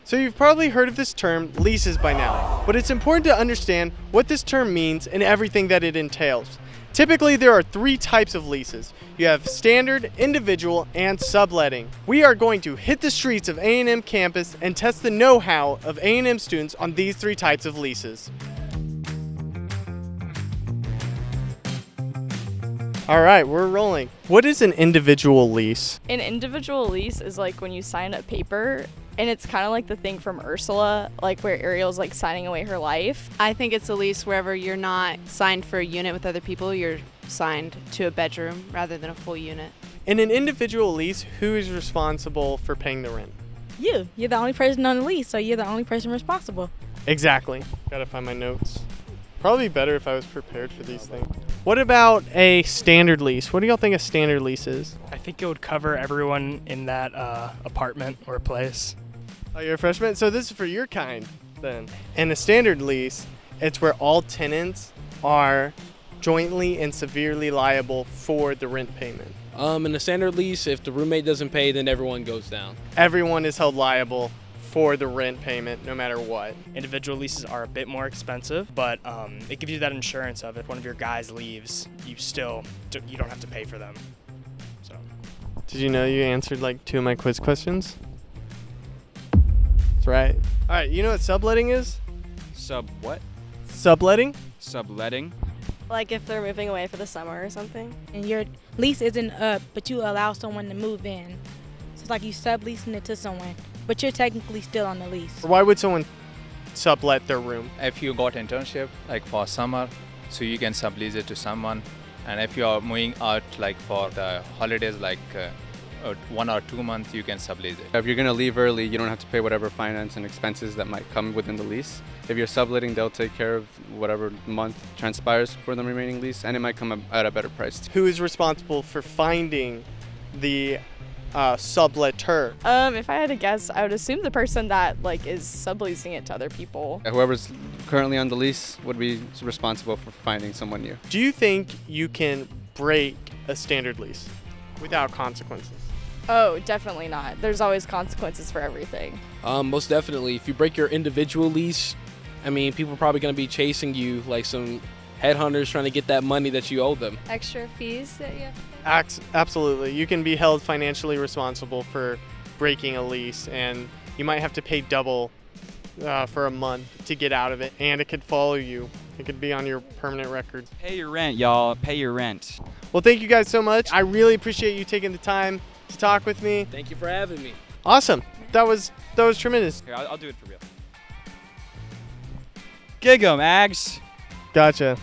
So you've probably heard of this term, leases, by now, but it's important to understand what this term means and everything that it entails. Typically, there are 3 types of leases. You have standard, individual, and subletting. We are going to hit the streets of A&M campus and test the know-how of A&M students on these 3 types of leases. All right, we're rolling. What is an individual lease? An individual lease is like when you sign a paper, and it's kind of like the thing from Ursula, like where Ariel's like signing away her life. I think it's a lease wherever you're not signed for a unit with other people, you're signed to a bedroom rather than a full unit. In an individual lease, who is responsible for paying the rent? You're the only person on the lease, so you're the only person responsible. Exactly. Gotta find my notes. Probably better if I was prepared for these things. What about a standard lease? What do y'all think a standard lease is? I think it would cover everyone in that apartment or place. Oh, you're a freshman? So this is for your kind, then. In a standard lease, it's where all tenants are jointly and severely liable for the rent payment. In a standard lease, if the roommate doesn't pay, then everyone goes down. Everyone is held liable for the rent payment no matter what. Individual leases are a bit more expensive, but it gives you that insurance of if one of your guys leaves, you don't have to pay for them. So. Did you know you answered like 2 of my quiz questions? That's right. All right, you know what subletting is? What? Subletting? Subletting? Like if they're moving away for the summer or something. And your lease isn't up, but you allow someone to move in. So it's like you subleasing it to someone, but you're technically still on the lease. Why would someone sublet their room? If you got internship like for summer, so you can sublease it to someone. And if you are moving out like for the holidays, like 1 or 2 months, you can sublease it. If you're going to leave early, you don't have to pay whatever finance and expenses that might come within the lease. If you're subletting, they'll take care of whatever month transpires for the remaining lease, and it might come at a better price. Who is responsible for finding the subletter? If I had to guess, I would assume the person that like is subleasing it to other people. Whoever's currently on the lease would be responsible for finding someone new. Do you think you can break a standard lease without consequences? Oh, definitely not. There's always consequences for everything. Most definitely. If you break your individual lease, I mean, people are probably going to be chasing you like some headhunters trying to get that money that you owe them. Extra fees that you have to pay? Absolutely. You can be held financially responsible for breaking a lease, and you might have to pay double for a month to get out of it, and it could follow you. It could be on your permanent record. Pay your rent, y'all. Pay your rent. Well, thank you guys so much. I really appreciate you taking the time to talk with me. Thank you for having me. Awesome. That was tremendous. Here, I'll do it for real. Gig 'em, Aggs. Gotcha.